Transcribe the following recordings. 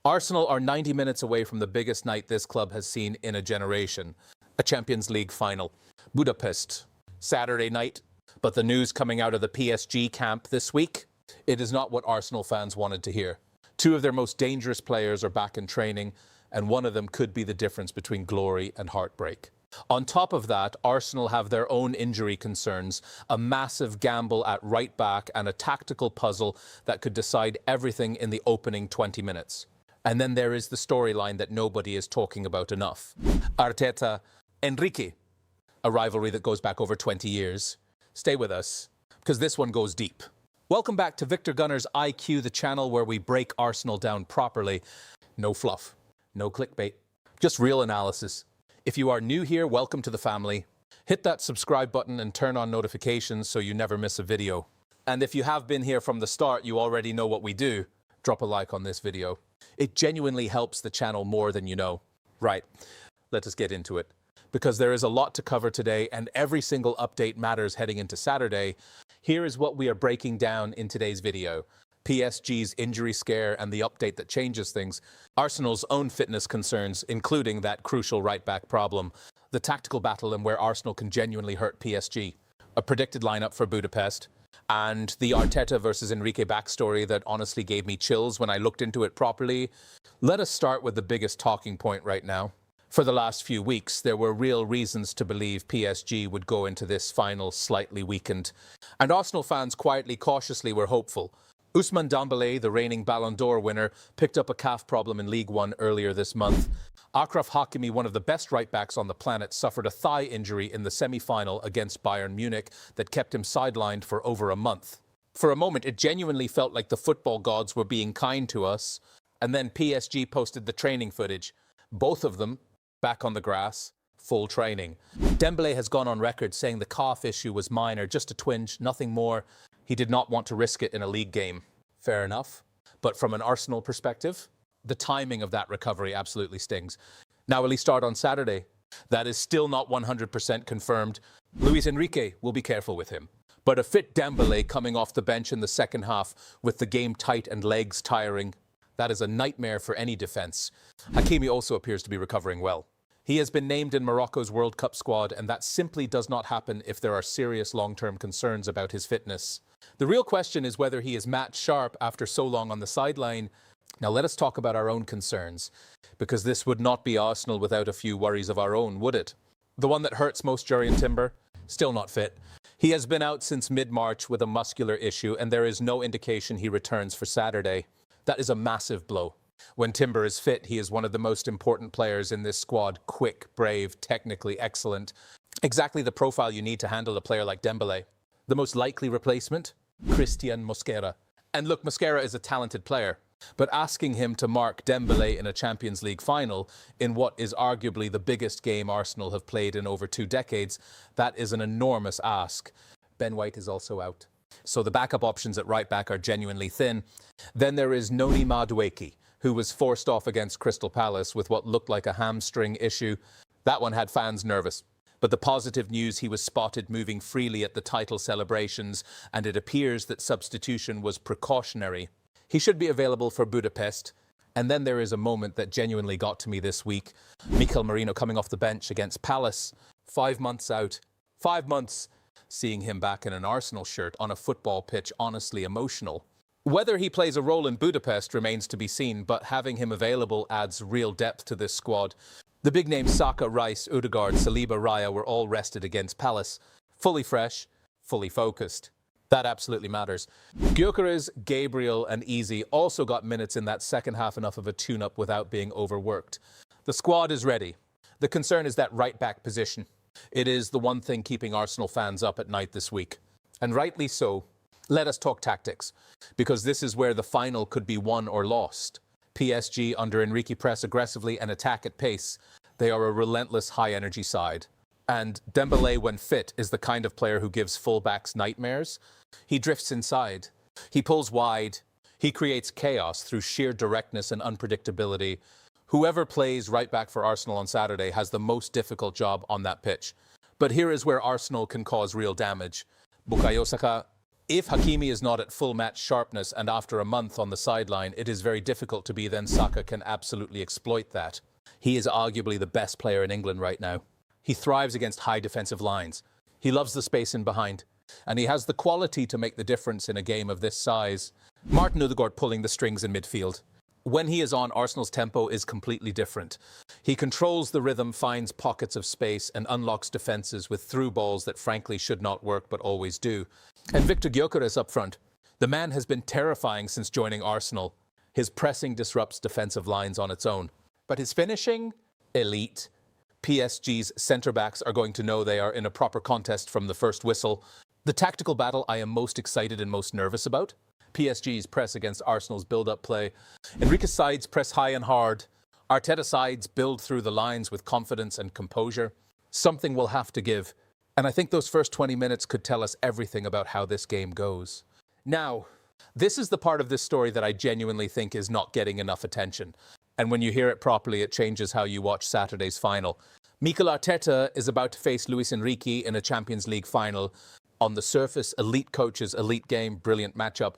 Arsenal are 90 minutes away from the biggest night this club has seen in a generation, a Champions League final. Budapest, Saturday night. But the news coming out of the PSG camp this week, it is not what Arsenal fans wanted to hear. Two of their most dangerous players are back in training, and one of them could be the difference between glory and heartbreak. On top of that, Arsenal have their own injury concerns, a massive gamble at right back and a tactical puzzle that could decide everything in the opening 20 minutes. And then there is the storyline that nobody is talking about enough. Arteta, Enrique, a rivalry that goes back over 20 years. Stay with us, because this one goes deep. Welcome back to Victor Gunner's IQ, the channel where we break Arsenal down properly. No fluff, no clickbait, just real analysis. If you are new here, welcome to the family. Hit that subscribe button and turn on notifications so you never miss a video. And if you have been here from the start, you already know what we do. Drop a like on this video. It genuinely helps the channel more than you know. Right, let us get into it. Because there is a lot to cover today and every single update matters heading into Saturday. Here is what we are breaking down in today's video. PSG's injury scare and the update that changes things, Arsenal's own fitness concerns, including that crucial right-back problem, the tactical battle and where Arsenal can genuinely hurt PSG, a predicted lineup for Budapest, and the Arteta versus Enrique backstory that honestly gave me chills when I looked into it properly. Let us start with the biggest talking point right now. For the last few weeks, there were real reasons to believe PSG would go into this final slightly weakened, and Arsenal fans quietly, cautiously were hopeful. Ousmane Dembele, the reigning Ballon d'Or winner, picked up a calf problem in League One earlier this month. Dembere Hakimi, one of the best right-backs on the planet, suffered a thigh injury in the semi-final against Bayern Munich that kept him sidelined for over a month. For a moment, it genuinely felt like the football gods were being kind to us. And then PSG posted the training footage. Both of them back on the grass, full training. Dembele has gone on record saying the calf issue was minor, just a twinge, nothing more. He did not want to risk it in a league game. Fair enough. But from an Arsenal perspective, the timing of that recovery absolutely stings. Now, will he start on Saturday? That is still not 100% confirmed. Luis Enrique will be careful with him. But a fit Dembele coming off the bench in the second half with the game tight and legs tiring, that is a nightmare for any defense. Hakimi also appears to be recovering well. He has been named in Morocco's World Cup squad, and that simply does not happen if there are serious long-term concerns about his fitness. The real question is whether he is match sharp after so long on the sideline. Now let us talk about our own concerns, because this would not be Arsenal without a few worries of our own, would it? The one that hurts most, Jurriën Timber, still not fit. He has been out since mid-March with a muscular issue, and there is no indication he returns for Saturday. That is a massive blow. When Timber is fit, he is one of the most important players in this squad. Quick, brave, technically excellent. Exactly the profile you need to handle a player like Dembele. The most likely replacement? Christian Mosquera. And look, Mosquera is a talented player. But asking him to mark Dembele in a Champions League final, in what is arguably the biggest game Arsenal have played in over 2 decades, that is an enormous ask. Ben White is also out. So the backup options at right back are genuinely thin. Then there is Noni Madueke, who was forced off against Crystal Palace with what looked like a hamstring issue. That one had fans nervous. But the positive news, he was spotted moving freely at the title celebrations, and it appears that substitution was precautionary. He should be available for Budapest. And then there is a moment that genuinely got to me this week. Mikel Merino coming off the bench against Palace. 5 months out. 5 months. Seeing him back in an Arsenal shirt on a football pitch, honestly emotional. Whether he plays a role in Budapest remains to be seen, but having him available adds real depth to this squad. The big names Saka, Rice, Odegaard, Saliba, Raya were all rested against Palace. Fully fresh, fully focused. That absolutely matters. Gyökeres, Gabriel and Easy also got minutes in that second half, enough of a tune-up without being overworked. The squad is ready. The concern is that right-back position. It is the one thing keeping Arsenal fans up at night this week. And rightly so. Let us talk tactics, because this is where the final could be won or lost. PSG under Enrique press aggressively and attack at pace. They are a relentless high-energy side. And Dembele, when fit, is the kind of player who gives fullbacks nightmares. He drifts inside. He pulls wide. He creates chaos through sheer directness and unpredictability. Whoever plays right back for Arsenal on Saturday has the most difficult job on that pitch. But here is where Arsenal can cause real damage. Bukayo Saka If Hakimi is not at full match sharpness and after a month on the sideline, it is very difficult to be, then Saka can absolutely exploit that. He is arguably the best player in England right now. He thrives against high defensive lines. He loves the space in behind. And he has the quality to make the difference in a game of this size. Martin Odegaard pulling the strings in midfield. When he is on, Arsenal's tempo is completely different. He controls the rhythm, finds pockets of space and unlocks defences with through balls that frankly should not work but always do. And Viktor Gyökeres up front. The man has been terrifying since joining Arsenal. His pressing disrupts defensive lines on its own. But his finishing? Elite. PSG's centre-backs are going to know they are in a proper contest from the first whistle. The tactical battle I am most excited and most nervous about. PSG's press against Arsenal's build-up play. Enrique's sides press high and hard. Arteta sides build through the lines with confidence and composure. Something will have to give. And I think those first 20 minutes could tell us everything about how this game goes. Now, this is the part of this story that I genuinely think is not getting enough attention. And when you hear it properly, it changes how you watch Saturday's final. Mikel Arteta is about to face Luis Enrique in a Champions League final. On the surface, elite coaches, elite game, brilliant matchup.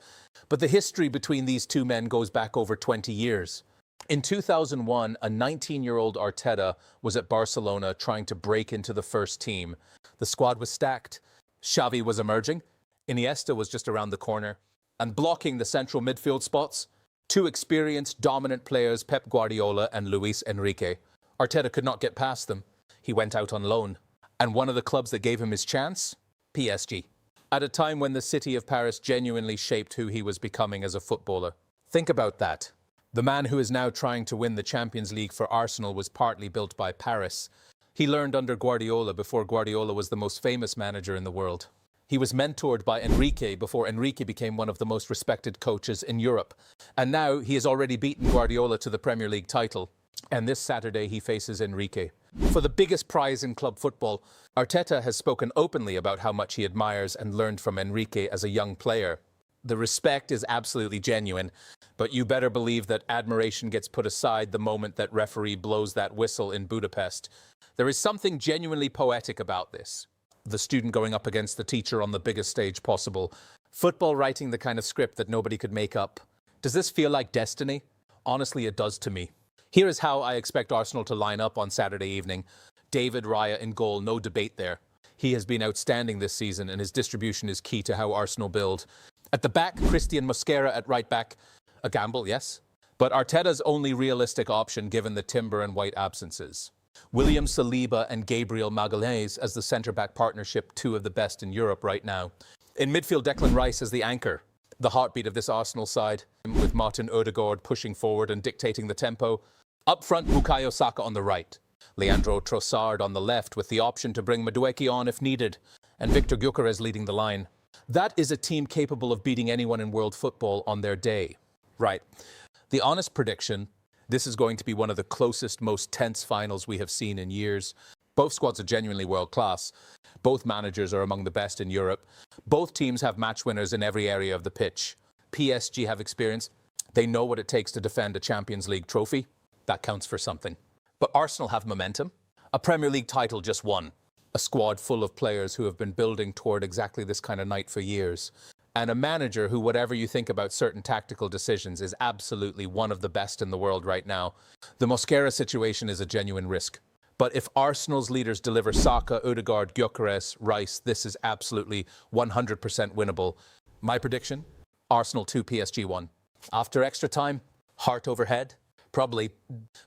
But the history between these two men goes back over 20 years. In 2001, a 19-year-old Arteta was at Barcelona trying to break into the first team. The squad was stacked. Xavi was emerging. Iniesta was just around the corner. And blocking the central midfield spots, two experienced, dominant players, Pep Guardiola and Luis Enrique. Arteta could not get past them. He went out on loan. And one of the clubs that gave him his chance? PSG. At a time when the city of Paris genuinely shaped who he was becoming as a footballer. Think about that. The man who is now trying to win the Champions League for Arsenal was partly built by Paris. He learned under Guardiola before Guardiola was the most famous manager in the world. He was mentored by Enrique before Enrique became one of the most respected coaches in Europe. And now he has already beaten Guardiola to the Premier League title. And this Saturday he faces Enrique. For the biggest prize in club football, Arteta has spoken openly about how much he admires and learned from Enrique as a young player. The respect is absolutely genuine, but you better believe that admiration gets put aside the moment that referee blows that whistle in Budapest. There is something genuinely poetic about this. The student going up against the teacher on the biggest stage possible. Football writing the kind of script that nobody could make up. Does this feel like destiny? Honestly, it does to me. Here is how I expect Arsenal to line up on Saturday evening. David Raya in goal, no debate there. He has been outstanding this season and his distribution is key to how Arsenal build. At the back, Christian Mosquera at right back. A gamble, yes. But Arteta's only realistic option given the Timber and White absences. William Saliba and Gabriel Magalhaes as the centre-back partnership, two of the best in Europe right now. In midfield, Declan Rice as the anchor. The heartbeat of this Arsenal side, with Martin Odegaard pushing forward and dictating the tempo. Up front, Bukayo Saka on the right. Leandro Trossard on the left with the option to bring Madueke on if needed. And Viktor Gyökeres leading the line. That is a team capable of beating anyone in world football on their day. Right. The honest prediction, this is going to be one of the closest, most tense finals we have seen in years. Both squads are genuinely world class. Both managers are among the best in Europe. Both teams have match winners in every area of the pitch. PSG have experience. They know what it takes to defend a Champions League trophy. That counts for something. But Arsenal have momentum. A Premier League title just won. A squad full of players who have been building toward exactly this kind of night for years. And a manager who, whatever you think about certain tactical decisions, is absolutely one of the best in the world right now. The Mosquera situation is a genuine risk. But if Arsenal's leaders deliver Saka, Odegaard, Gyökeres, Rice, this is absolutely 100% winnable. My prediction? Arsenal 2, PSG 1. After extra time, heart over head? Probably,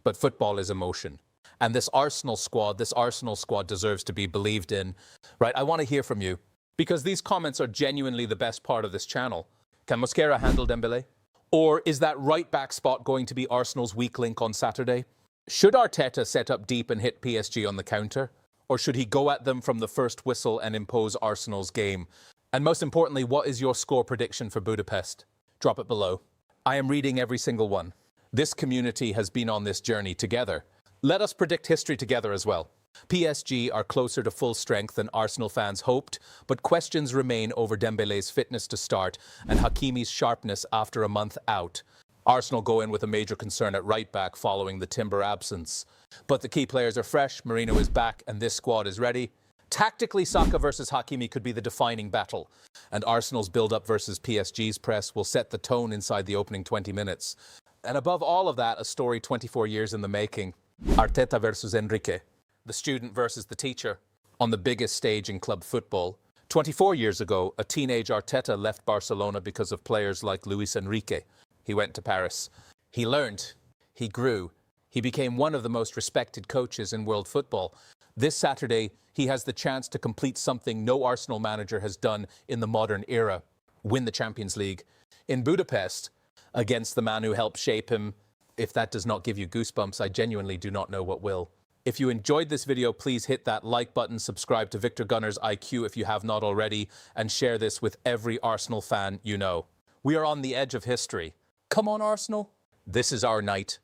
but football is emotion. And this Arsenal squad deserves to be believed in. Right, I want to hear from you, because these comments are genuinely the best part of this channel. Can Mosquera handle Dembele? Or is that right-back spot going to be Arsenal's weak link on Saturday? Should Arteta set up deep and hit PSG on the counter? Or should he go at them from the first whistle and impose Arsenal's game? And most importantly, what is your score prediction for Budapest? Drop it below. I am reading every single one. This community has been on this journey together. Let us predict history together as well. PSG are closer to full strength than Arsenal fans hoped, but questions remain over Dembele's fitness to start and Hakimi's sharpness after a month out. Arsenal go in with a major concern at right back following the Timber absence. But the key players are fresh, Merino is back, and this squad is ready. Tactically, Saka versus Hakimi could be the defining battle, and Arsenal's build-up versus PSG's press will set the tone inside the opening 20 minutes. And above all of that, a story 24 years in the making. Arteta versus Enrique, the student versus the teacher, on the biggest stage in club football. 24 years ago, a teenage Arteta left Barcelona because of players like Luis Enrique. He went to Paris. He learned. He grew. He became one of the most respected coaches in world football. This Saturday, he has the chance to complete something no Arsenal manager has done in the modern era: win the Champions League in Budapest against the man who helped shape him. If that does not give you goosebumps, I genuinely do not know what will. If you enjoyed this video, please hit that like button, subscribe to Victor Gunner's IQ if you have not already, and share this with every Arsenal fan you know. We are on the edge of history. Come on, Arsenal. This is our night.